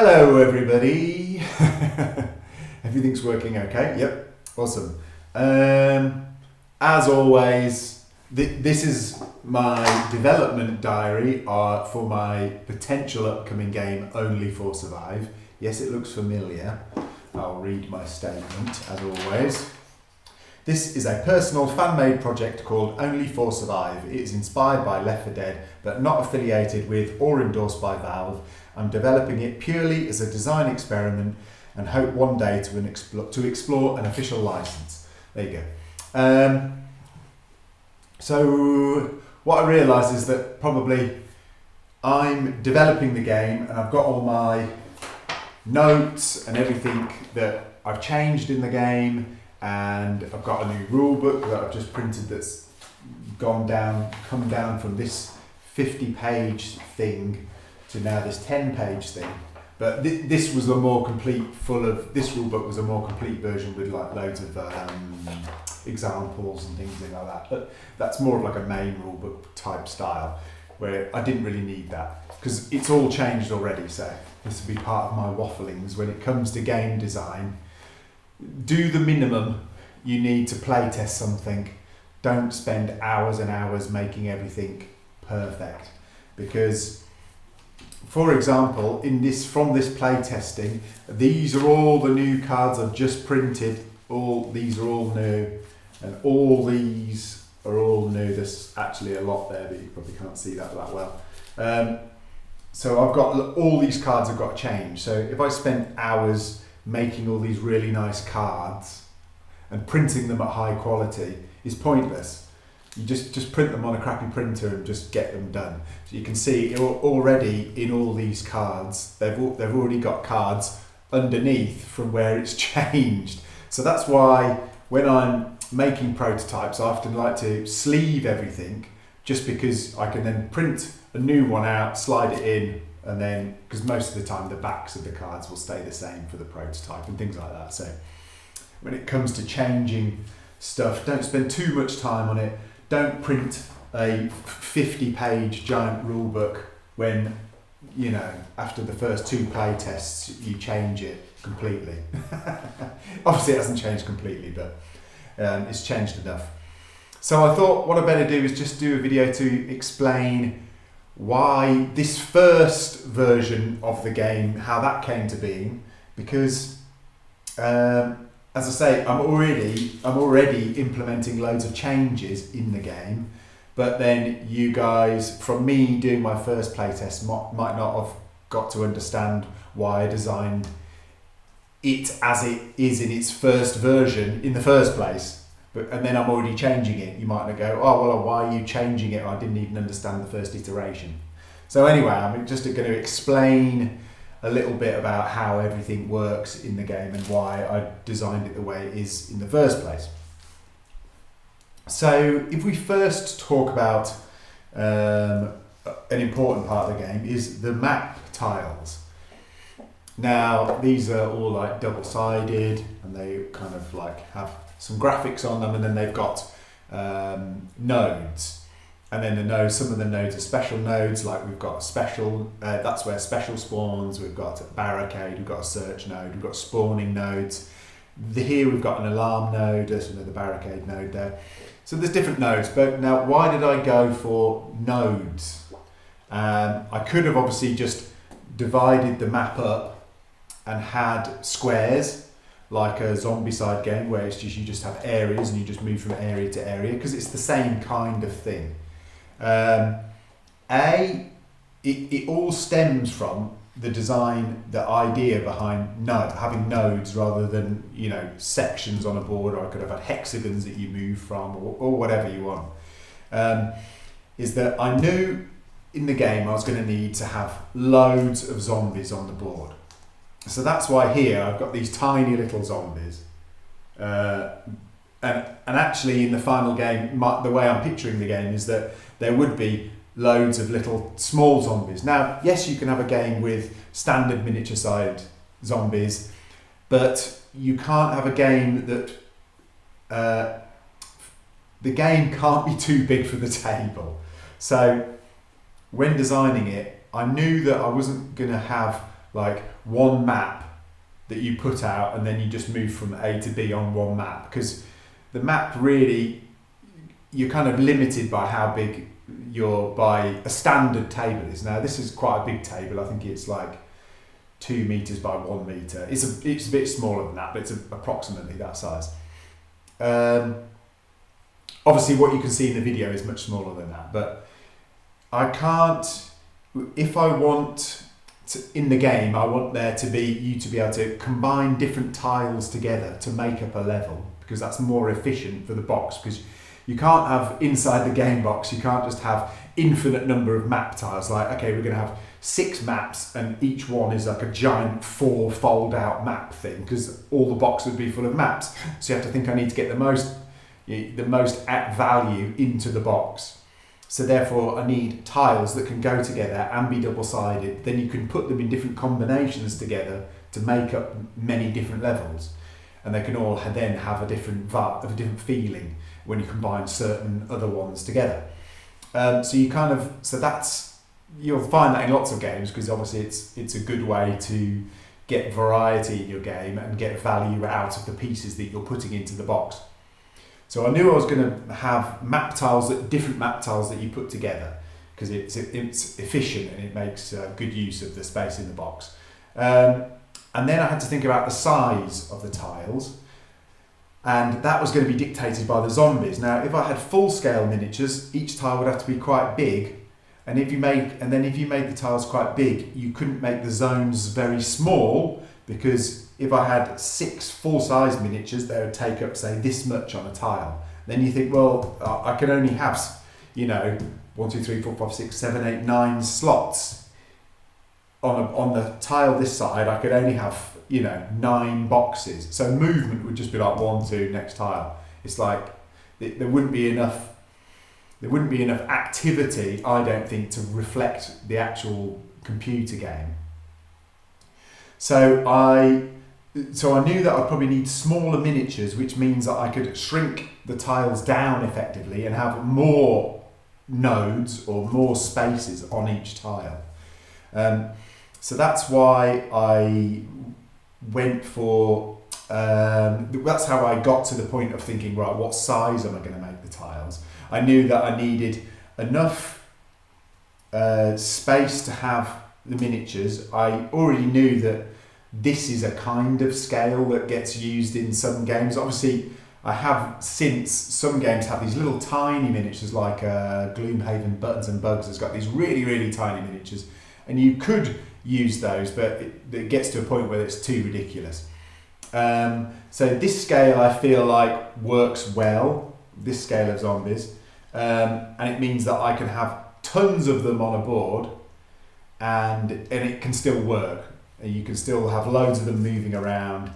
Hello everybody. Everything's working okay? Yep, awesome. As always, this is my development diary for my potential upcoming game, Only for Survive. Yes, it looks familiar. I'll read my statement as always. This is a personal fan-made project called Only for Survive. It is inspired by Left 4 Dead, but not affiliated with or endorsed by Valve. I'm developing it purely as a design experiment and hope one day to explore an official license. There you go. So what I realised is that probably I'm developing the game and I've got all my notes and everything that I've changed in the game, and I've got a new rule book that I've just printed that's come down from this 50-page thing to now this 10-page thing. But this was a more complete this rule book was a more complete version with like loads of examples and things like that. But that's more of like a main rule book type style, where I didn't really need that because it's all changed already. So this will be part of my wafflings when it comes to game design. Do the minimum you need to play test something. Don't spend hours and hours making everything perfect, because for example, from this play testing, these are all the new cards I've just printed. These are all new, and all these are all new. There's actually a lot there, but you probably can't see that well. So I've got all these cards I've got to change. So if I spent hours making all these really nice cards and printing them at high quality is pointless. You just print them on a crappy printer and just get them done. So you can see already in all these cards, they've already got cards underneath from where it's changed. So that's why when I'm making prototypes, I often like to sleeve everything, just because I can then print a new one out, slide it in, and then, because most of the time the backs of the cards will stay the same for the prototype and things like that. So when it comes to changing stuff, don't spend too much time on it. Don't print a 50-page giant rule book when, after the first 2 play tests, you change it completely. Obviously it hasn't changed completely, but it's changed enough. So I thought what I better do is just do a video to explain why this first version of the game, how that came to being, because as I say, I'm already implementing loads of changes in the game, but then you guys, from me doing my first playtest, might not have got to understand why I designed it as it is in its first version in the first place. And then I'm already changing it. You might not go, oh, well, why are you changing it? I didn't even understand the first iteration. So anyway, I'm just going to explain a little bit about how everything works in the game and why I designed it the way it is in the first place. So if we first talk about an important part of the game is the map tiles. Now, these are all like double-sided, and they kind of like have some graphics on them, and then they've got nodes. And then some of the nodes are special nodes, like we've got special, that's where special spawns, we've got a barricade, we've got a search node, we've got spawning nodes. Here we've got an alarm node, there's another barricade node there. So there's different nodes, but now why did I go for nodes? I could have obviously just divided the map up and had squares, like a zombie-side game where it's just you just have areas and you just move from area to area, because it's the same kind of thing. It all stems from the design, the idea behind having nodes rather than sections on a board, or I could have had hexagons that you move from, or whatever you want. Is that I knew in the game I was going to need to have loads of zombies on the board. So that's why here I've got these tiny little zombies. And actually in the final game, the way I'm picturing the game is that there would be loads of little small zombies. Now, yes, you can have a game with standard miniature sized zombies, but you can't have a game that the game can't be too big for the table. So when designing it, I knew that I wasn't going to have like one map that you put out and then you just move from A to B on one map, because the map really, you're kind of limited by how big by a standard table is. Now this is quite a big table. I think it's like 2 meters by 1 meter. It's a bit smaller than that, but it's approximately that size. Obviously what you can see in the video is much smaller than that, but I can't, if I want to, in the game, I want there to be, you to be able to combine different tiles together to make up a level, because that's more efficient for the box, because you can't have, inside the game box, you can't just have infinite number of map tiles, like, okay, we're going to have 6 maps and each one is like a giant 4 fold out map thing, because all the box would be full of maps. So you have to think, I need to get the most at value into the box. So therefore I need tiles that can go together and be double-sided. Then you can put them in different combinations together to make up many different levels. And they can all then have a different feeling when you combine certain other ones together. You'll find that in lots of games, because obviously it's a good way to get variety in your game and get value out of the pieces that you're putting into the box. So I knew I was going to have different map tiles that you put together, because it's efficient and it makes good use of the space in the box. And then I had to think about the size of the tiles, and that was going to be dictated by the zombies. Now, if I had full-scale miniatures, each tile would have to be quite big, and if you made the tiles quite big, you couldn't make the zones very small, because if I had 6 full-size miniatures, they would take up, say, this much on a tile. Then you think, well, I can only have, 1, 2, 3, 4, 5, 6, 7, 8, 9 slots on the tile this side. I could only have 9 boxes. So movement would just be like 1, 2, next tile. It's like there wouldn't be enough activity, I don't think, to reflect the actual computer game. So I knew that I'd probably need smaller miniatures, which means that I could shrink the tiles down effectively and have more nodes or more spaces on each tile. So that's why I went for, that's how I got to the point of thinking, right, what size am I going to make the tiles? I knew that I needed enough space to have the miniatures. I already knew that this is a kind of scale that gets used in some games. Obviously, some games have these little tiny miniatures, like Gloomhaven Buttons and Bugs has got these really, really tiny miniatures, and you could use those, but it gets to a point where it's too ridiculous. So this scale, I feel like, works well, this scale of zombies, and it means that I can have tons of them on a board, and it can still work. You can still have loads of them moving around,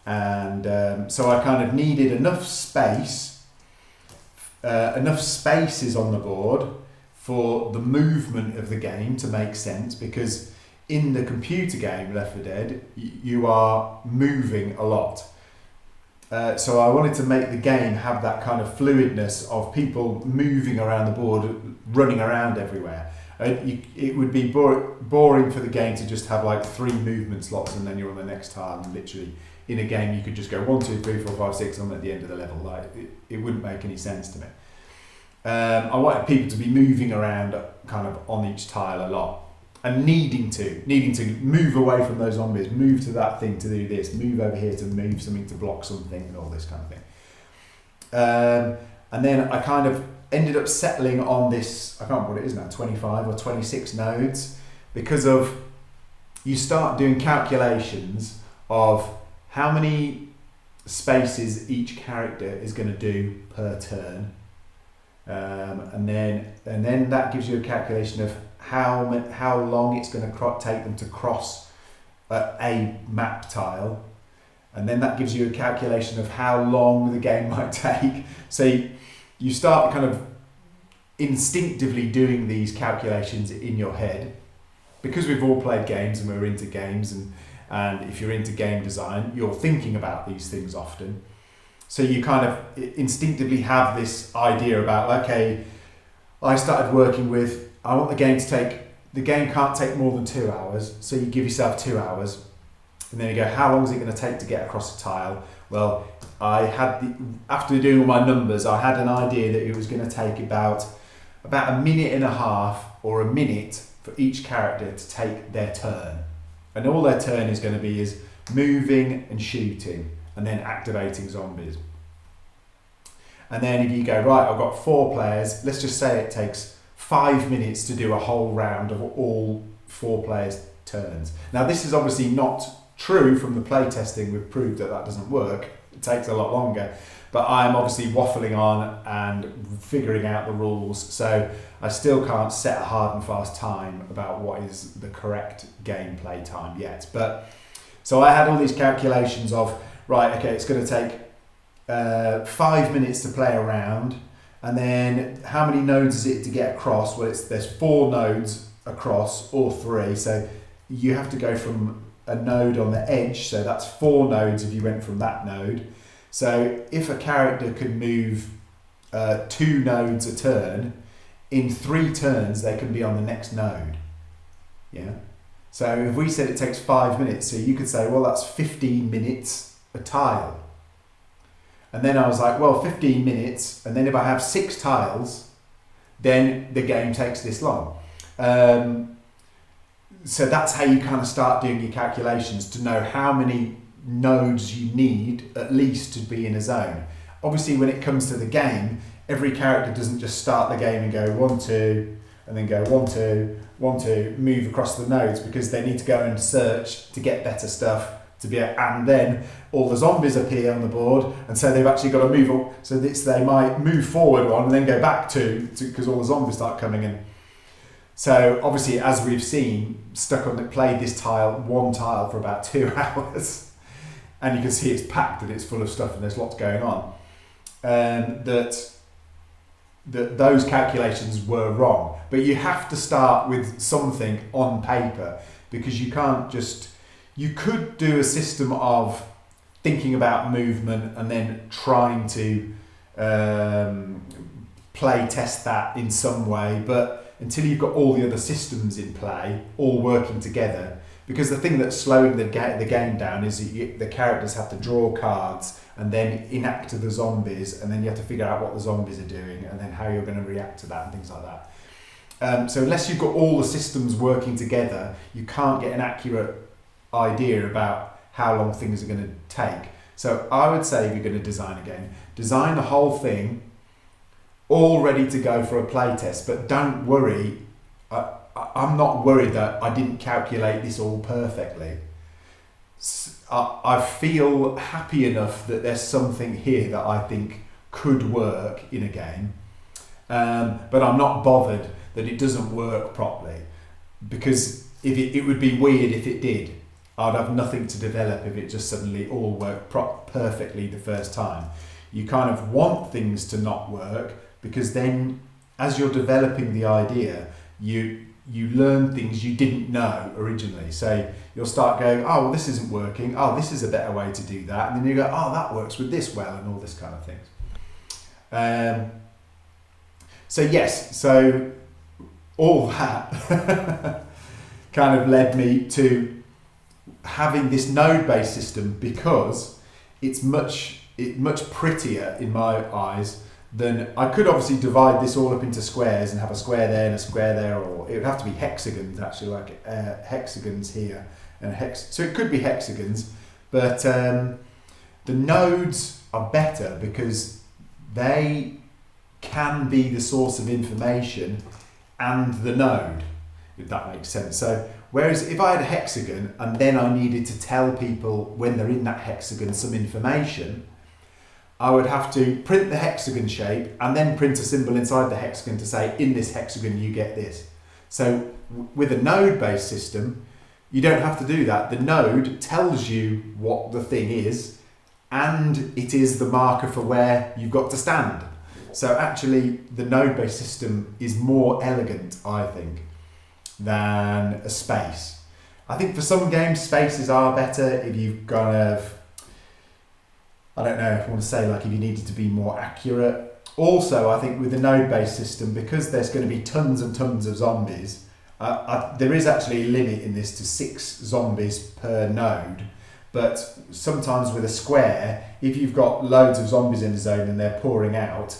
and so I kind of needed enough spaces on the board for the movement of the game to make sense, because in the computer game Left 4 Dead, you are moving a lot. So I wanted to make the game have that kind of fluidness of people moving around the board, running around everywhere. It would be boring for the game to just have like 3 movement slots and then you're on the next tile, and literally in a game you could just go 1, 2, 3, 4, 5, 6 and I'm at the end of the level. Like it wouldn't make any sense to me. I wanted people to be moving around kind of on each tile a lot, and needing to move away from those zombies, move to that thing to do this, move over here to move something to block something, and all this kind of thing. And then I kind of ended up settling on this, I can't remember what it is now, 25 or 26 nodes, because of, you start doing calculations of how many spaces each character is going to do per turn, and then that gives you a calculation of how long it's going to take them to cross a map tile, and then that gives you a calculation of how long the game might take. So you start kind of instinctively doing these calculations in your head, because we've all played games and we're into games, and if you're into game design, you're thinking about these things often. So you kind of instinctively have this idea about, okay, I started working with, I want the game to take the game can't take more than 2 hours, so you give yourself 2 hours, and then you go, how long is it going to take to get across a tile? Well, after doing all my numbers, I had an idea that it was going to take about a minute and a half or a minute for each character to take their turn. And all their turn is going to be is moving and shooting and then activating zombies. And then if you go, right, I've got 4 players, let's just say it takes 5 minutes to do a whole round of all 4 players' turns. Now this is obviously not true from the play testing. We've proved that doesn't work. It takes a lot longer. But I'm obviously waffling on and figuring out the rules, so I still can't set a hard and fast time about what is the correct gameplay time yet. But so I had all these calculations of, right, okay, it's going to take 5 minutes to play around, and then how many nodes is it to get across? Well, there's 4 nodes across, or 3, so you have to go from a node on the edge, so that's 4 nodes if you went from that node. So if a character could move 2 nodes a turn, in 3 turns they can be on the next node. Yeah. So if we said it takes 5 minutes, so you could say, well, that's 15 minutes a tile. And then I was like, well, 15 minutes, and then if I have 6 tiles, then the game takes this long. So that's how you kind of start doing your calculations to know how many nodes you need at least to be in a zone. Obviously, when it comes to the game, every character doesn't just start the game and go 1, 2, and then go 1, 2, 1, 2, move across the nodes, because they need to go and search to get better stuff and then all the zombies appear on the board, and so they've actually got to move. So they might move forward 1 and then go back 2 because all the zombies start coming in. So obviously, as we've seen, played this one tile for about 2 hours, and you can see it's packed and it's full of stuff and there's lots going on. That those calculations were wrong, but you have to start with something on paper, because you can't just. You could do a system of thinking about movement and then trying to play test that in some way, but until you've got all the other systems in play, all working together, because the thing that's slowing the game down is the characters have to draw cards and then enact to the zombies, and then you have to figure out what the zombies are doing and then how you're going to react to that and things like that. So unless you've got all the systems working together, you can't get an accurate idea about how long things are going to take. So I would say if you're going to design a game, design the whole thing all ready to go for a play test, but don't worry. I'm not worried that I didn't calculate this all perfectly. I feel happy enough that there's something here that I think could work in a game, but I'm not bothered that it doesn't work properly, because it would be weird if it did. I'd have nothing to develop if it just suddenly all worked perfectly the first time. You kind of want things to not work, because then as you're developing the idea, you learn things you didn't know originally. So you'll start going, oh, well, this isn't working. Oh, this is a better way to do that. And then you go, oh, that works with this well, and all this kind of things. So yes, so all that kind of led me to having this node-based system, because it's much prettier in my eyes than. I could obviously divide this all up into squares and have a square there and a square there, or it would have to be hexagons actually, like hexagons here and so it could be hexagons, but the nodes are better because they can be the source of information and the node, if that makes sense. So whereas if I had a hexagon and then I needed to tell people when they're in that hexagon some information, I would have to print the hexagon shape and then print a symbol inside the hexagon to say, in this hexagon you get this. So with a node-based system, you don't have to do that. The node tells you what the thing is, and it is the marker for where you've got to stand. So actually the node-based system is more elegant, I think, than a space. I think for some games spaces are better if you've got I don't know if I want to say, like, if you needed to be more accurate. Also, I think with the node-based system, because there's going to be tons and tons of zombies, There is actually a limit in this to 6 zombies per node, but sometimes with a square, if you've got loads of zombies in the zone and they're pouring out,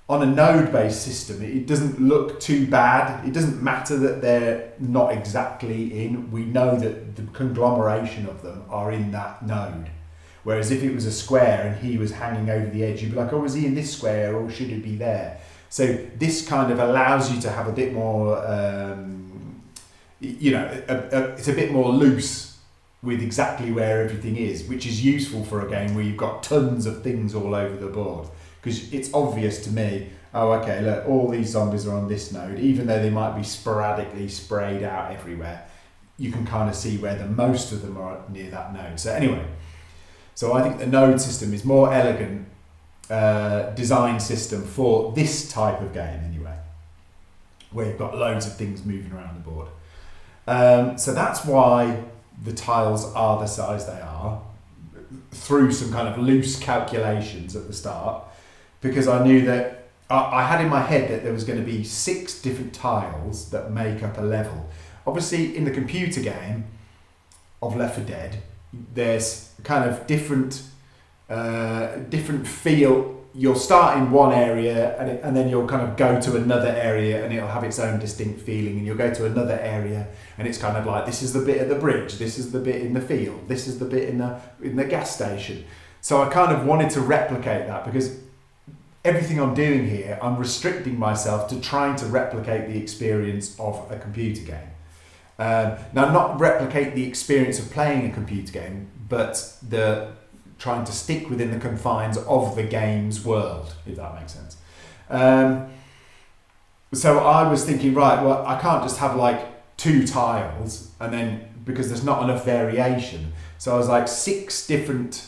on a node-based system, it doesn't look too bad. It doesn't matter that they're not exactly in. We know that the conglomeration of them are in that node. Whereas if it was a square and he was hanging over the edge, you'd be like, oh, is he in this square or should he be there? So this kind of allows you to have a bit more, it's a bit more loose with exactly where everything is, which is useful for a game where you've got tons of things all over the board. Because it's obvious to me, oh, okay, look, all these zombies are on this node, even though they might be sporadically sprayed out everywhere. You can kind of see where the most of them are near that node. So anyway, so I think the node system is more elegant design system for this type of game anyway, where you've got loads of things moving around the board. So that's why the tiles are the size they are, through some kind of loose calculations at the start, because I knew that I had in my head that there was going to be 6 different tiles that make up a level. Obviously, in the computer game of Left 4 Dead, there's kind of different feel. You'll start in one area and then you'll kind of go to another area and it'll have its own distinct feeling, and you'll go to another area and it's kind of like, this is the bit at the bridge, this is the bit in the field, this is the bit in the gas station. So I kind of wanted to replicate that, because everything I'm doing here, I'm restricting myself to trying to replicate the experience of a computer game. Now, not replicate the experience of playing a computer game, but trying to stick within the confines of the game's world, if that makes sense. So I was thinking, right, well, I can't just have like 2 tiles, and then, because there's not enough variation. So I was like, 6 different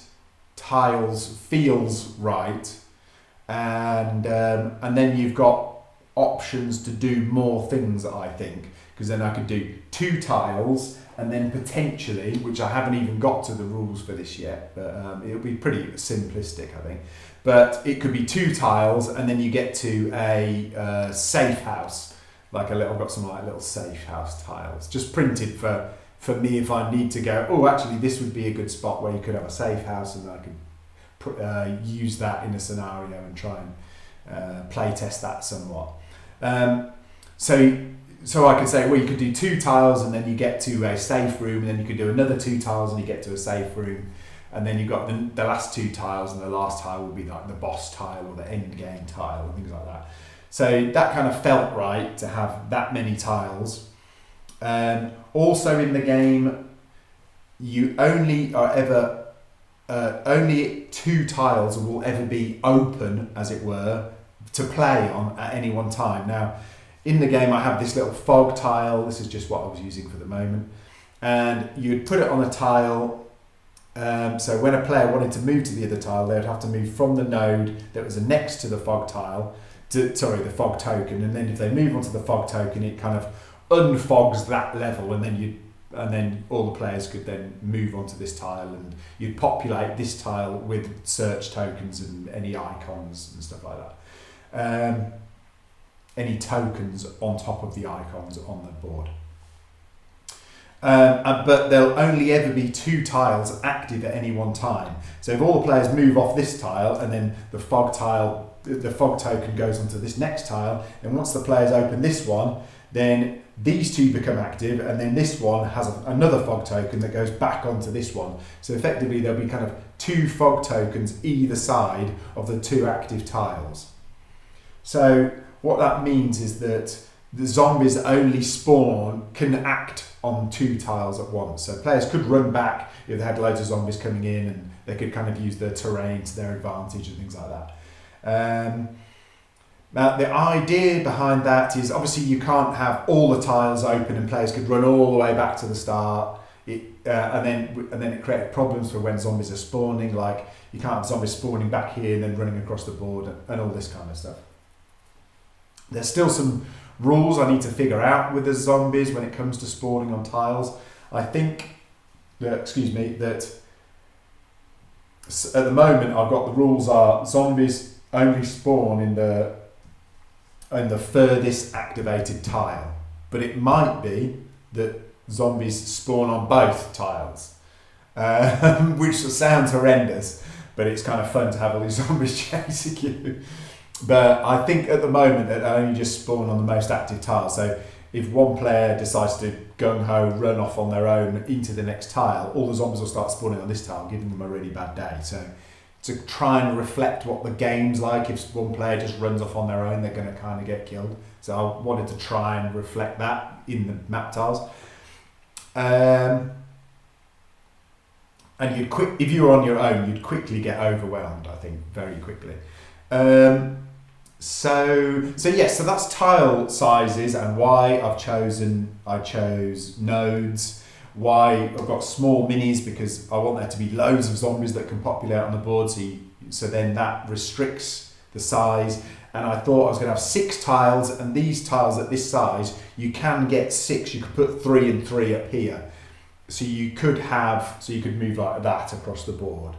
tiles feels right, and then you've got options to do more things, I think, because then I could do 2 tiles, and then potentially, which I haven't even got to the rules for this yet, but it'll be pretty simplistic, I think. But it could be 2 tiles, and then you get to a safe house, I've got some like little safe house tiles, just printed for me if I need to go, oh, actually this would be a good spot where you could have a safe house, and I could use that in a scenario and try and play test that somewhat. So I could say, well, you could do 2 tiles and then you get to a safe room, and then you could do another 2 tiles and you get to a safe room, and then you've got the last 2 tiles, and the last tile will be like the boss tile or the end game tile and things like that. So that kind of felt right to have that many tiles. Also in the game, you only 2 tiles will ever be open, as it were, to play on at any one time. Now, in the game, I have this little fog tile. This is just what I was using for the moment. And you'd put it on a tile. So when a player wanted to move to the other tile, they would have to move from the node that was next to the fog tile, the fog token. And then if they move onto the fog token, it kind of unfogs that level, and then all the players could then move onto this tile, and you'd populate this tile with search tokens and any icons and stuff like that. Any tokens on top of the icons on the board. But there'll only ever be 2 tiles active at any one time. So if all the players move off this tile, and then the fog token goes onto this next tile, and once the players open this one, then these 2 become active, and then this one has another fog token that goes back onto this one. So effectively there'll be kind of 2 fog tokens either side of the 2 active tiles. So what that means is that the zombies only can act on 2 tiles at once. So players could run back if they had loads of zombies coming in, and they could kind of use the terrain to their advantage and things like that. Now the idea behind that is, obviously you can't have all the tiles open and players could run all the way back to the start. And then it created problems for when zombies are spawning, like you can't have zombies spawning back here and then running across the board and all this kind of stuff. There's still some rules I need to figure out with the zombies when it comes to spawning on tiles. I think that at the moment I've got the rules are zombies only spawn in the furthest activated tile. but it might be that zombies spawn on both tiles, which sounds horrendous, but it's kind of fun to have all these zombies chasing you. But I think at the moment that they only just spawn on the most active tile. So if one player decides to gung-ho run off on their own into the next tile, all the zombies will start spawning on this tile, giving them a really bad day. So to try and reflect what the game's like, if one player just runs off on their own, they're going to kind of get killed. So I wanted to try and reflect that in the map tiles. And if you were on your own, you'd quickly get overwhelmed, I think, very quickly. So that's tile sizes and why I chose nodes, why I've got small minis, because I want there to be loads of zombies that can populate on the board, so then that restricts the size. And I thought I was going to have 6 tiles, and these tiles at this size, you can get 6, you could put 3 and 3 up here. So you could move like that across the board.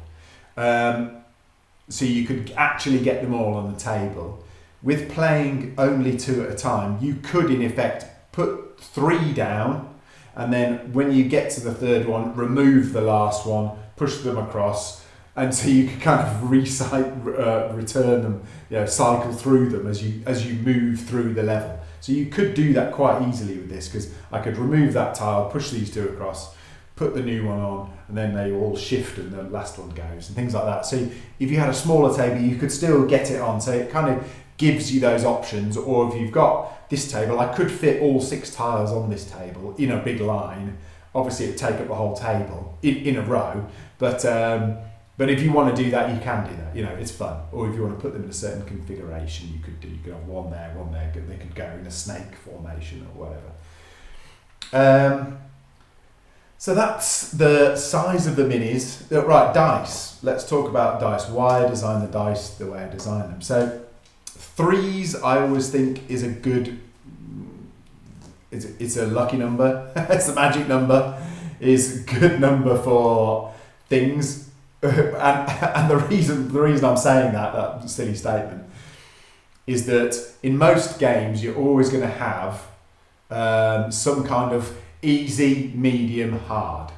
So you could actually get them all on the table. With playing only 2 at a time, you could in effect put 3 down, and then when you get to the 3rd one, remove the last one, push them across, and so you could kind of return them, cycle through them as you move through the level. So you could do that quite easily with this, because I could remove that tile, push these 2 across, put the new one on, and then they all shift and the last one goes, and things like that. So if you had a smaller table, you could still get it on. So it kind of gives you those options. Or if you've got this table, I could fit all 6 tiles on this table in a big line. Obviously it'd take up the whole table in a row, but if you want to do that, you can do that. It's fun. Or if you want to put them in a certain configuration, you could have one there, they could go in a snake formation or whatever. So that's the size of the minis. Right, dice. Let's talk about dice. Why I design the dice the way I design them. So 3s, I always think, is a good. It's a lucky number. It's a magic number. Is a good number for things. And the reason I'm saying that silly statement is that in most games you're always going to have some kind of easy, medium, hard.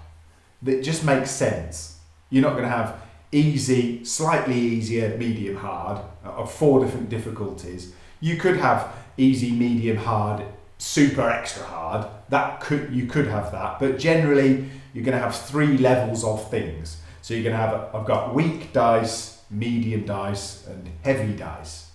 That just makes sense. You're not going to have easy, slightly easier, medium, hard of 4 different difficulties. You could have easy, medium, hard, super extra hard. You could have that, but generally you're going to have 3 levels of things. So you're going to have I've got weak dice, medium dice, and heavy dice.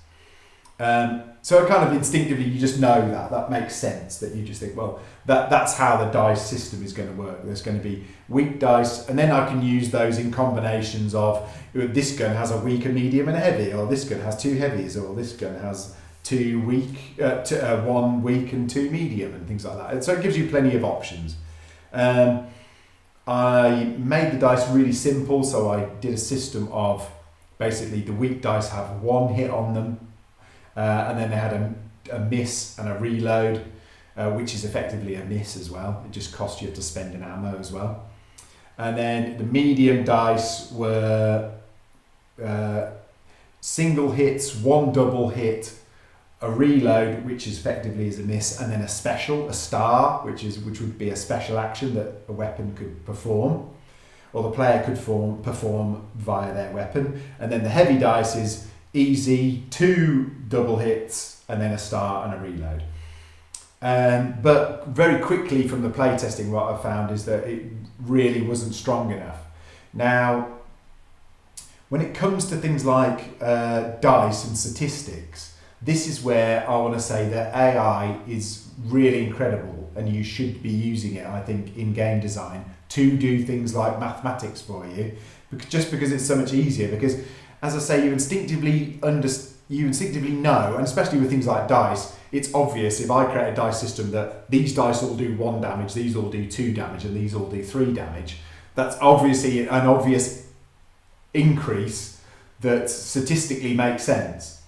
So kind of instinctively you just know that makes sense, that you just think, well, that's how the dice system is going to work. There's going to be weak dice, and then I can use those in combinations of this gun has a weak, a medium, and a heavy, or this gun has 2 heavies, or this gun has 2 weak, 1 weak and 2 medium, and things like that. And so it gives you plenty of options. I made the dice really simple, so I did a system of basically the weak dice have 1 hit on them, and then they had a miss and a reload, which is effectively a miss as well. It just costs you to spend an ammo as well. And then the medium dice were single hits, 1 double hit, a reload, which is effectively is a miss, and then a special, a star, which would be a special action that a weapon could perform, or the player could perform via their weapon. And then the heavy dice is easy, 2 double hits, and then a star and a reload. But very quickly from the playtesting, what I found is that it really wasn't strong enough. Now, when it comes to things like dice and statistics, this is where I want to say that AI is really incredible, and you should be using it, I think, in game design to do things like mathematics for you, just because it's so much easier. Because, as I say, you instinctively know, and especially with things like dice, it's obvious if I create a dice system that these dice all do 1 damage, these all do 2 damage, and these all do 3 damage. That's obviously an obvious increase that statistically makes sense.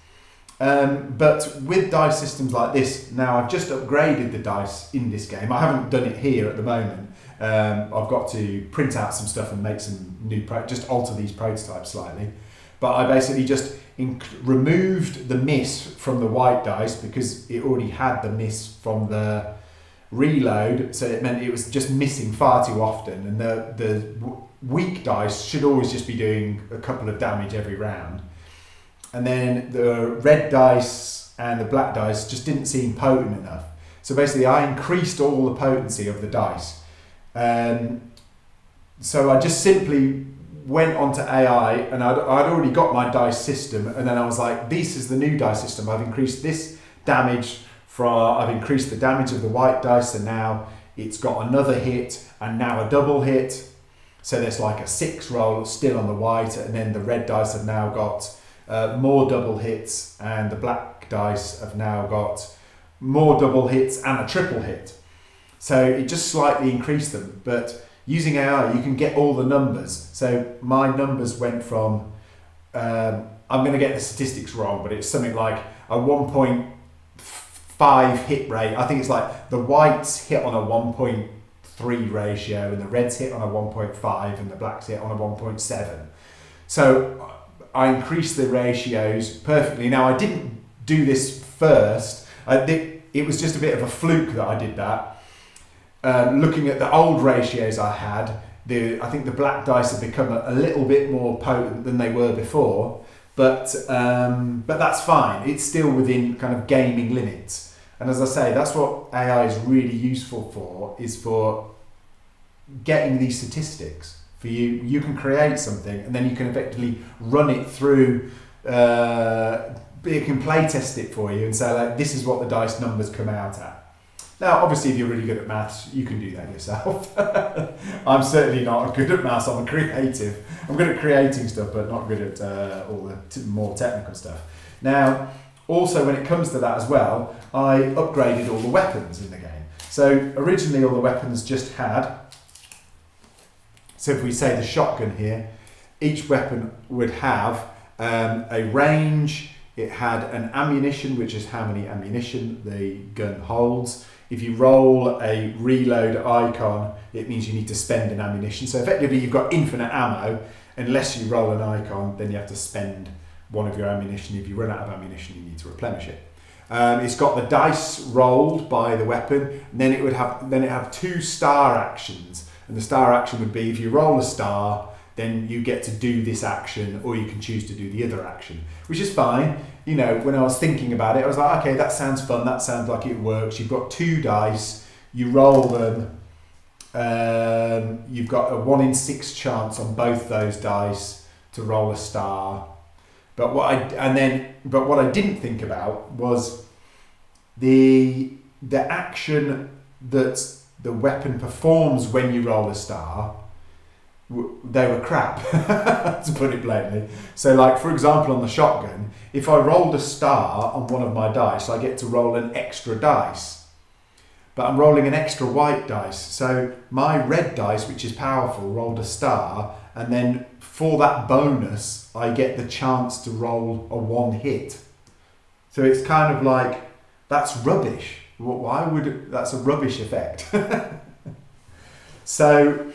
But with dice systems like this, now I've just upgraded the dice in this game. I haven't done it here at the moment. I've got to print out some stuff and make some new, just alter these prototypes slightly. But I basically just removed the miss from the white dice because it already had the miss from the reload, so it meant it was just missing far too often, and the weak dice should always just be doing a couple of damage every round. And then the red dice and the black dice just didn't seem potent enough. So basically I increased all the potency of the dice. So I just simply went onto AI, and I'd already got my dice system, and then I was like, this is the new dice system. I've increased this damage I've increased the damage of the white dice, and now it's got another hit and now a double hit. So there's like a 6 roll still on the white, and then the red dice have now got more double hits, and the black dice have now got more double hits and a triple hit. So it just slightly increased them, but using AI you can get all the numbers. So my numbers went from, I'm going to get the statistics wrong, but it's something like a 1.5 hit rate. I think it's like the whites hit on a 1.3 ratio, and the reds hit on a 1.5, and the blacks hit on a 1.7. So I increased the ratios perfectly. Now I didn't do this first. It was just a bit of a fluke that I did that. Looking at the old ratios I had, I think the black dice have become a little bit more potent than they were before, but that's fine. It's still within kind of gaming limits. And as I say, that's what AI is really useful for, is for getting these statistics. For you can create something, and then you can effectively run it through, it can play test it for you and say, like, this is what the dice numbers come out at. Now, obviously, if you're really good at maths, you can do that yourself. I'm certainly not good at maths. I'm a creative. I'm good at creating stuff, but not good at all the more technical stuff. Now, also, when it comes to that as well, I upgraded all the weapons in the game. So originally, all the weapons just had, so if we say the shotgun here, each weapon would have a range. It had an ammunition, which is how many ammunition the gun holds. If you roll a reload icon, it means you need to spend an ammunition. So effectively, you've got infinite ammo. Unless you roll an icon, then you have to spend one of your ammunition. If you run out of ammunition, you need to replenish it. It's got the dice rolled by the weapon, and then it have 2 star actions. And the star action would be, if you roll a star, then you get to do this action, or you can choose to do the other action, which is fine. You know, when I was thinking about it, I was like, okay, that sounds fun. That sounds like it works. You've got 2 dice, you roll them. You've got a 1 in 6 chance on both those dice to roll a star. But what I didn't think about was the action that the weapon performs when you roll a star. They were crap, to put it bluntly. So, like, for example, on the shotgun, if I rolled a star on one of my dice, I get to roll an extra dice. But I'm rolling an extra white dice. So my red dice, which is powerful, rolled a star, and then for that bonus, I get the chance to roll a 1 hit. So it's kind of like, that's rubbish. That's a rubbish effect. So,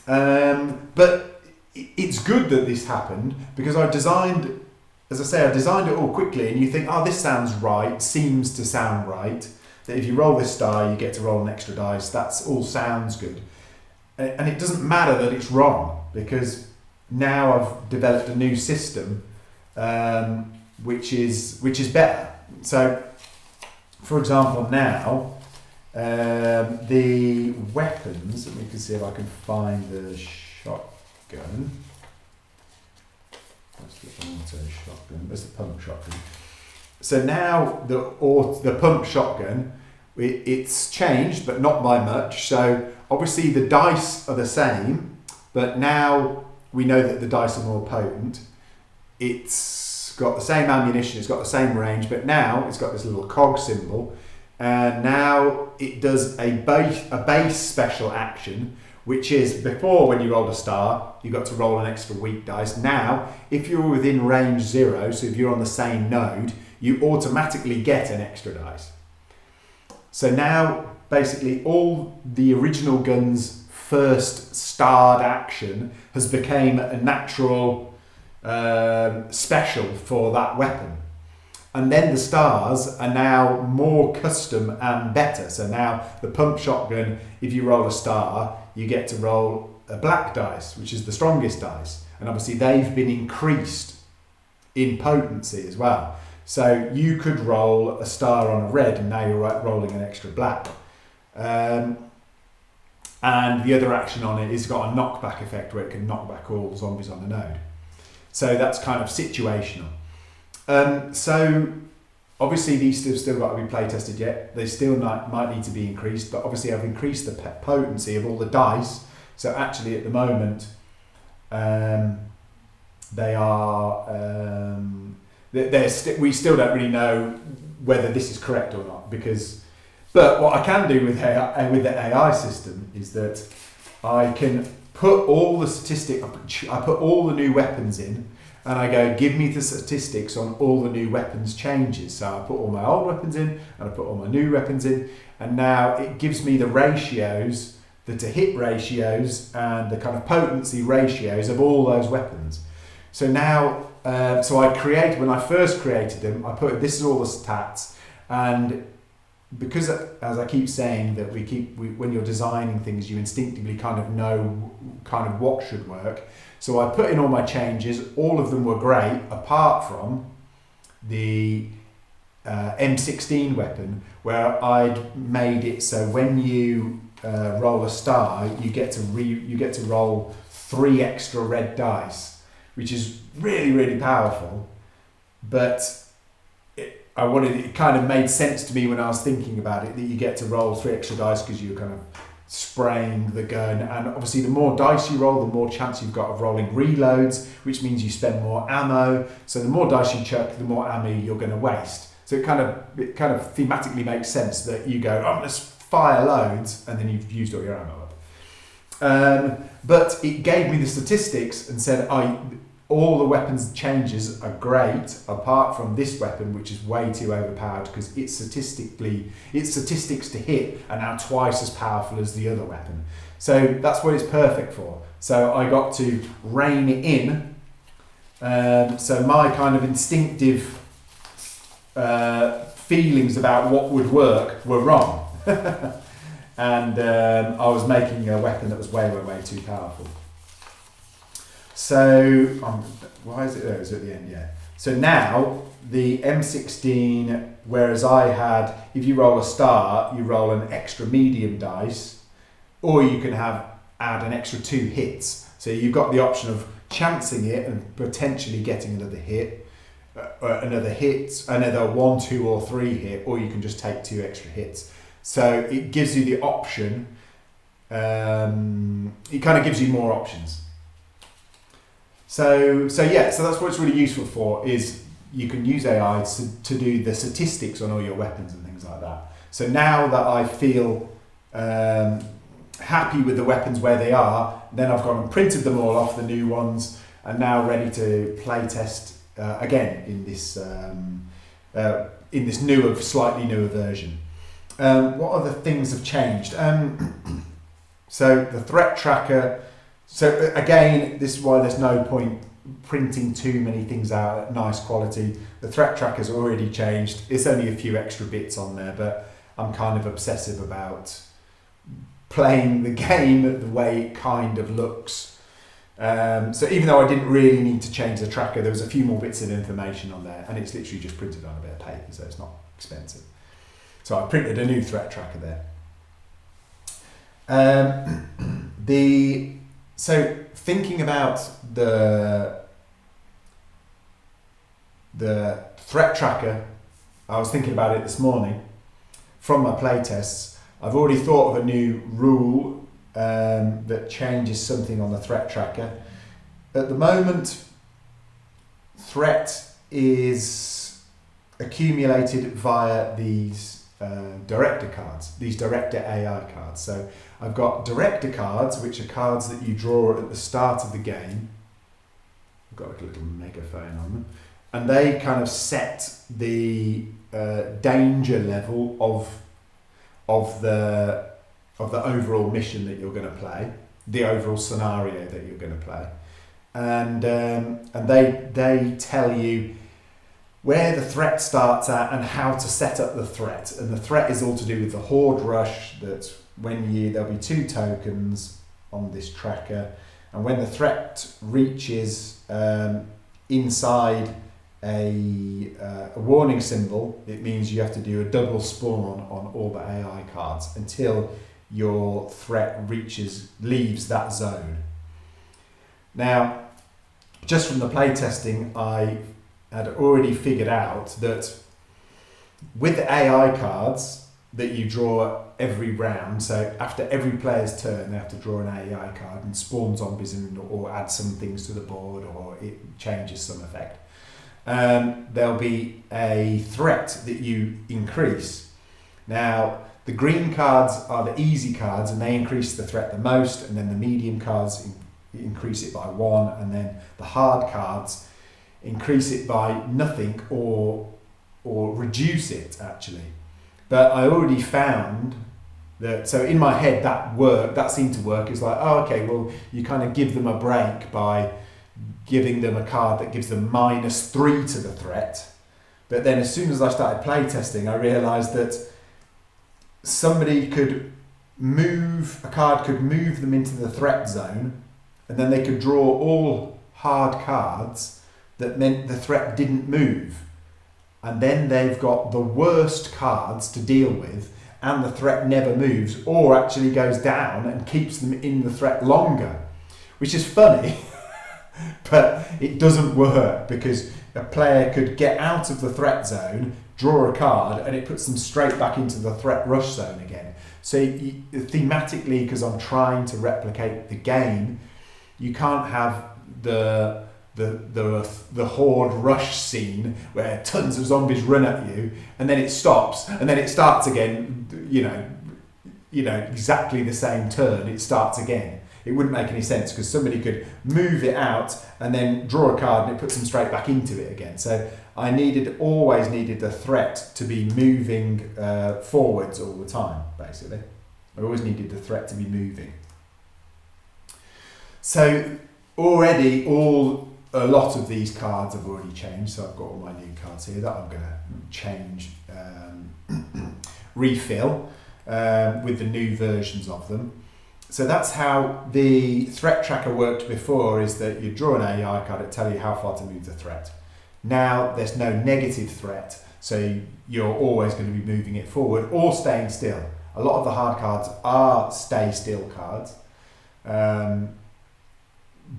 but it's good that this happened, because I designed it all quickly, and you think, oh, this sounds right, seems to sound right, that if you roll this star, you get to roll an extra dice. That's all sounds good. And it doesn't matter that it's wrong, because now I've developed a new system, which is better. So, for example, now, the weapons, let me see if I can find the shotgun. That's the auto shotgun. There's the pump shotgun. So now the pump shotgun, it's changed, but not by much. So obviously the dice are the same, but now we know that the dice are more potent. It's got the same ammunition, it's got the same range, but now it's got this little cog symbol. And now it does a base special action, which is, before, when you rolled a star, you got to roll an extra weak dice. Now, if you're within range 0, so if you're on the same node, you automatically get an extra dice. So now, basically, all the original gun's first starred action has become a natural special for that weapon. And then the stars are now more custom and better. So now the pump shotgun, if you roll a star, you get to roll a black dice, which is the strongest dice. And obviously they've been increased in potency as well. So you could roll a star on a red and now you're rolling an extra black. And the other action on it is got a knockback effect where it can knock back all zombies on the node. So that's kind of situational. So obviously these have still got to be play tested yet. They still might need to be increased, but obviously I've increased the potency of all the dice. So actually at the moment, they are, we still don't really know whether this is correct or not, but what I can do with the AI system is that I can put all the statistics, I put all the new weapons in, and I go, give me the statistics on all the new weapons changes. So I put all my old weapons in, and I put all my new weapons in, and now it gives me the ratios, the to hit ratios, and the kind of potency ratios of all those weapons. So now, when I first created them, I put, this is all the stats, and because, as I keep saying, that when you're designing things, you instinctively kind of know kind of what should work. So I put in all my changes. All of them were great, apart from the M16 weapon, where I'd made it so when you roll a star, you get to roll 3 extra red dice, which is really, really powerful. But it kind of made sense to me when I was thinking about it, that you get to roll 3 extra dice because you're kind of spraying the gun, and obviously the more dice you roll, the more chance you've got of rolling reloads, which means you spend more ammo. So the more dice you chuck, the more ammo you're going to waste. So it kind of thematically makes sense that you go, I'm going to fire loads, and then you've used all your ammo up. But it gave me the statistics and said, all the weapons changes are great, apart from this weapon, which is way too overpowered because its statistics to hit are now twice as powerful as the other weapon. So that's what it's perfect for. So I got to rein it in. So my kind of instinctive feelings about what would work were wrong. And I was making a weapon that was way, way, way too powerful. So, why is it there? It's at the end, yeah. So now, the M16, whereas I had, if you roll a star, you roll an extra medium dice, or you can add an extra 2 hits. So you've got the option of chancing it and potentially getting another hit, another 1, 2, or 3 hit, or you can just take 2 extra hits. So it gives you the option, it kind of gives you more options. So that's what it's really useful for, is you can use AI to do the statistics on all your weapons and things like that. So now that I feel happy with the weapons where they are, then I've gone and printed them all off, the new ones, and now ready to play test again in this newer, slightly newer version. What other things have changed? So the threat tracker. So again, this is why there's no point printing too many things out at nice quality. The threat tracker's already changed. It's only a few extra bits on there, but I'm kind of obsessive about playing the game the way it kind of looks. So even though I didn't really need to change the tracker, there was a few more bits of information on there, and it's literally just printed on a bit of paper, so it's not expensive. So I printed a new threat tracker there. So thinking about the threat tracker, I was thinking about it this morning from my playtests. I've already thought of a new rule that changes something on the threat tracker. At the moment, threat is accumulated via these director cards, these director AI cards. So I've got director cards, which are cards that you draw at the start of the game. I've got like a little megaphone on them, and they kind of set the danger level of the overall mission that you're going to play, the overall scenario that you're going to play, and they tell you where the threat starts at and how to set up the threat. And the threat is all to do with the horde rush, that there'll be 2 tokens on this tracker, and when the threat reaches inside a warning symbol, it means you have to do a double spawn on all the AI cards until your threat leaves that zone. Now, just from the playtesting, I had already figured out that with the AI cards that you draw every round, so after every player's turn they have to draw an AI card and spawn zombies or add some things to the board, or it changes some effect. There'll be a threat that you increase. Now, the green cards are the easy cards and they increase the threat the most, and then the medium cards increase it by 1, and then the hard cards increase it by nothing or reduce it actually. But I already found that, so in my head that seemed to work. It's like, oh okay, well you kind of give them a break by giving them a card that gives them -3 to the threat. But then as soon as I started playtesting, I realised that a card could move them into the threat zone, and then they could draw all hard cards that meant the threat didn't move. And then they've got the worst cards to deal with, and the threat never moves or actually goes down and keeps them in the threat longer, which is funny, but it doesn't work because a player could get out of the threat zone, draw a card, and it puts them straight back into the threat rush zone again. So thematically, because I'm trying to replicate the game, you can't have the horde rush scene where tons of zombies run at you and then it stops and then it starts again, you know exactly the same turn, it starts again. It wouldn't make any sense because somebody could move it out and then draw a card and it puts them straight back into it again. So I always needed the threat to be moving forwards all the time, basically. I always needed the threat to be moving. So already a lot of these cards have already changed. So I've got all my new cards here that I'm going to change, refill with the new versions of them. So that's how the threat tracker worked before, is that you draw an AI card, it tell you how far to move the threat. Now there's no negative threat, so you're always going to be moving it forward or staying still. A lot of the hard cards are stay still cards,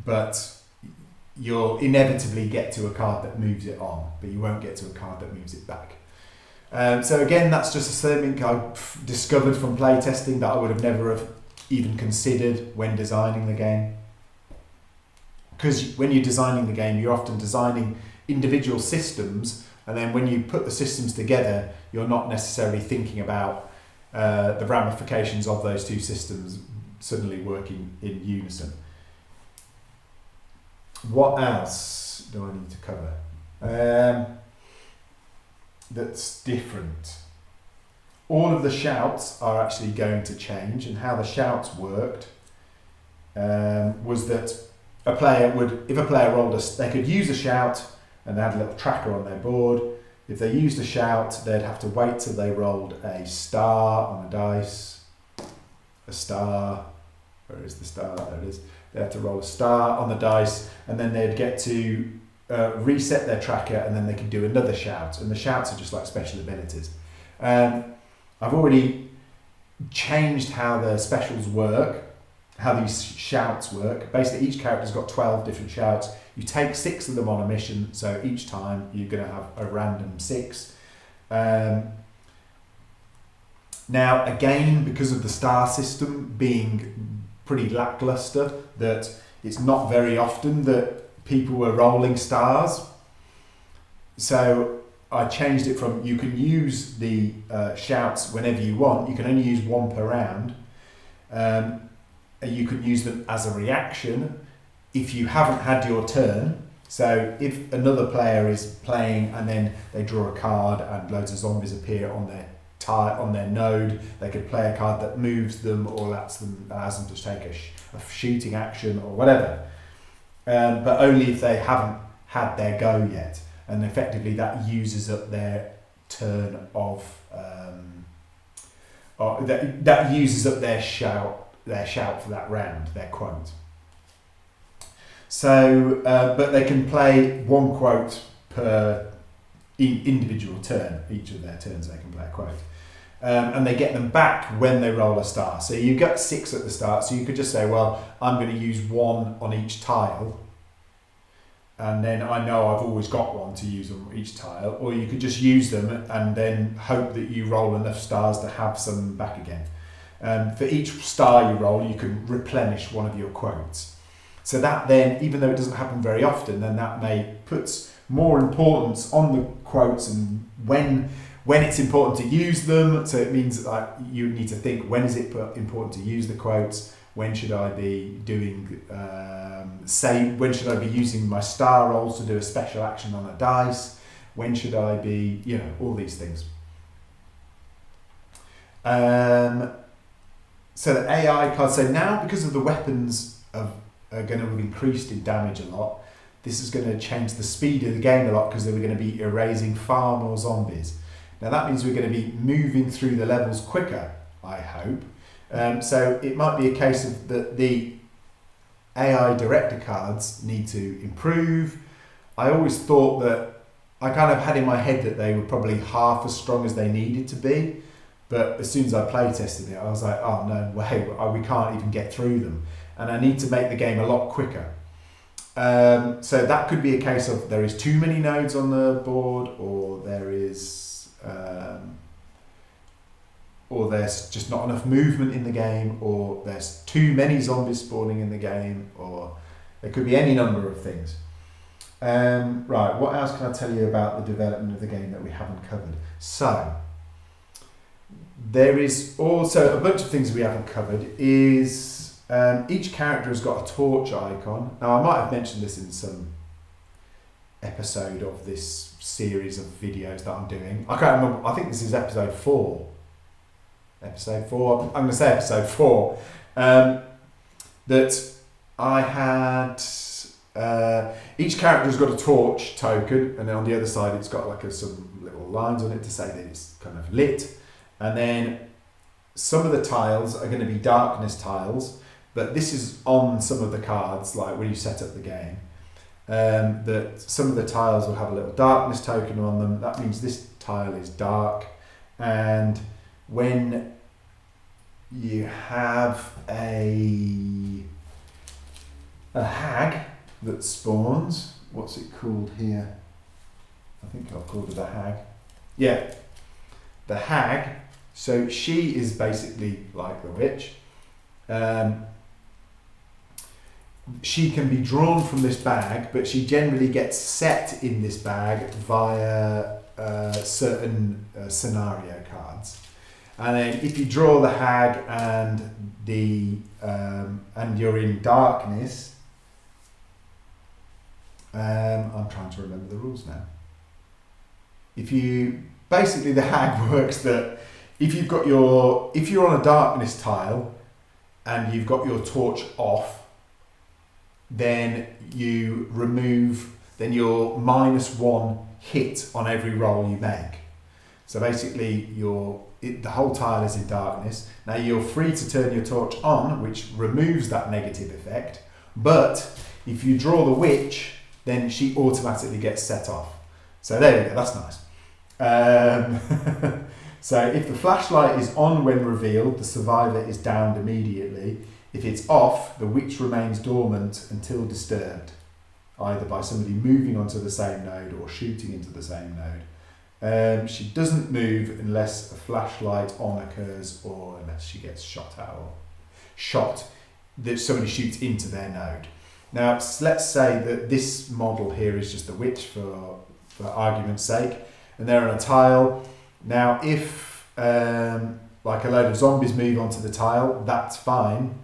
but you'll inevitably get to a card that moves it on, but you won't get to a card that moves it back. So again, that's just something I discovered from playtesting that I would have never even considered when designing the game. Because when you're designing the game, you're often designing individual systems, and then when you put the systems together, you're not necessarily thinking about the ramifications of those two systems suddenly working in unison. What else do I need to cover that's different? All of the shouts are actually going to change, and how the shouts worked was that if a player rolled they could use a shout and they had a little tracker on their board. If they used a shout, they'd have to wait till they rolled a star on a dice. A star, where is the star? There it is. They had to roll a star on the dice, and then they'd get to reset their tracker, and then they could do another shout. And the shouts are just like special abilities. I've already changed how the specials work, how these shouts work. Basically, each character's got 12 different shouts. You take 6 of them on a mission, so each time you're going to have a random 6. Now, again, because of the star system being pretty lackluster, that it's not very often that people were rolling stars. So I changed it from, you can use the shouts whenever you want. You can only use 1 per round. You can use them as a reaction if you haven't had your turn. So if another player is playing and then they draw a card and loads of zombies appear on their node, they could play a card that moves them or allows them to take a shooting action or whatever. But only if they haven't had their go yet. and effectively that uses up their turn of that uses up their shout for that round, their quote. So, but they can play one quote per individual turn. Each of their turns they can play a quote. And they get them back when they roll a star. So you get 6 at the start, so you could just say, well, I'm going to use 1 on each tile, and then I know I've always got 1 to use on each tile, or you could just use them and then hope that you roll enough stars to have some back again. For each star you roll, you can replenish one of your quotes. So that then, even though it doesn't happen very often, then that puts more importance on the quotes and when it's important to use them. So it means that you need to think, when is it important to use the quotes? When should I be doing, when should I be using my star rolls to do a special action on a dice? When should I be, all these things. So the AI cards, so now because of the weapons are going to have increased in damage a lot, this is going to change the speed of the game a lot because we're going to be erasing far more zombies. Now that means we're going to be moving through the levels quicker, I hope. So it might be a case of that the AI director cards need to improve. I always thought that, I kind of had in my head that they were probably half as strong as they needed to be, but as soon as I play tested it, I was like, oh no way, we can't even get through them. And I need to make the game a lot quicker. So that could be a case of there is too many nodes on the board, or there's just not enough movement in the game, or there's too many zombies spawning in the game, or there could be any number of things. Right, what else can I tell you about the development of the game that we haven't covered? So, there is also a bunch of things we haven't covered. Each character has got a torch icon. Now I might have mentioned this in some episode of this series of videos that I'm doing. I can't remember, I think this is episode 4. Episode 4, I'm going to say episode 4. That I had, each character has got a torch token, and then on the other side it's got like some little lines on it to say that it's kind of lit. And then some of the tiles are going to be darkness tiles, but this is on some of the cards, like when you set up the game, that some of the tiles will have a little darkness token on them. That means this tile is dark, and when you have a hag that spawns, what's it called here? I think I've called it a hag. Yeah, the hag. So she is basically like the witch. She can be drawn from this bag, but she generally gets set in this bag via certain scenario cards. And then if you draw the hag and you're in darkness, I'm trying to remember the rules now. Basically the hag works that if you're on a darkness tile and you've got your torch off, then you're -1 hit on every roll you make. So basically the whole tile is in darkness. Now you're free to turn your torch on, which removes that negative effect, but if you draw the witch, then she automatically gets set off. So there we go, that's nice. So if the flashlight is on when revealed, the survivor is downed immediately. If it's off, the witch remains dormant until disturbed, either by somebody moving onto the same node or shooting into the same node. She doesn't move unless a flashlight on occurs, or unless she gets shot that somebody shoots into their node. Now let's say that this model here is just a witch for argument's sake, and they're on a tile. Now if like a load of zombies move onto the tile, that's fine.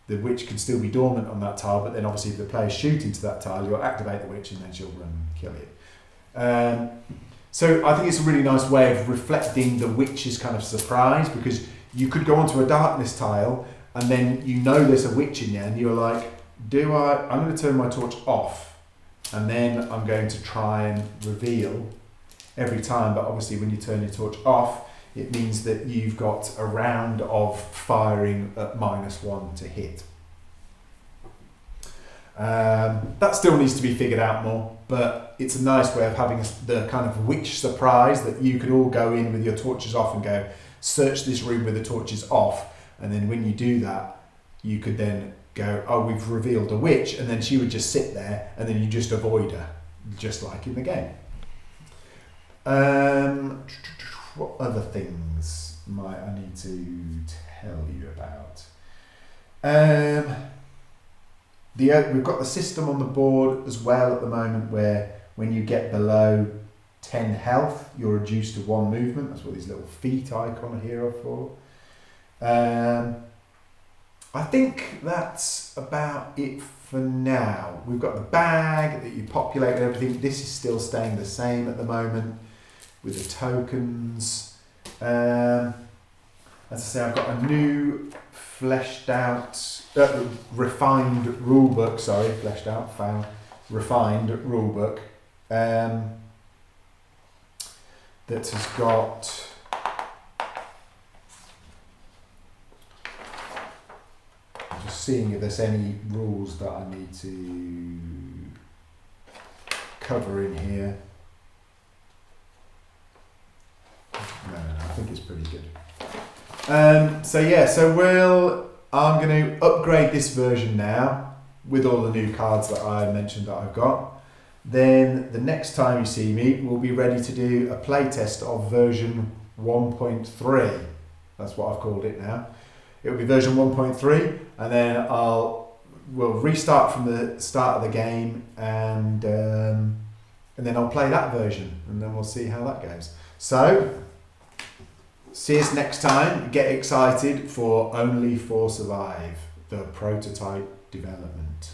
The witch can still be dormant on that tile, but then obviously if the players shoot into that tile, you'll activate the witch and then she'll run and kill you. So I think it's a really nice way of reflecting the witch's kind of surprise, because you could go onto a darkness tile and then there's a witch in there and you're like, I'm going to turn my torch off and then I'm going to try and reveal every time, but obviously when you turn your torch off, it means that you've got a round of firing at -1 to hit. That still needs to be figured out more, but it's a nice way of having the kind of witch surprise that you could all go in with your torches off and go, search this room with the torches off, and then when you do that, you could then go, oh, we've revealed a witch, and then she would just sit there, and then you just avoid her, just like in the game. What other things might I need to tell you about? We've got the system on the board as well at the moment where when you get below 10 health, you're reduced to 1 movement. That's what these little feet icon here are for. I think that's about it for now. We've got the bag that you populate with everything. This is still staying the same at the moment with the tokens. As I say, I've got a new refined rulebook. Sorry, fleshed out, found refined rulebook that has got. I'm just seeing if there's any rules that I need to cover in here. No, I think it's pretty good. I'm going to upgrade this version now with all the new cards that I mentioned that I've got. Then the next time you see me, we'll be ready to do a playtest of version 1.3. That's what I've called it now. It will be version 1.3, and then we'll restart from the start of the game, and then I'll play that version, and then we'll see how that goes. So, see us next time. Get excited for Only 4 Survive, the prototype development.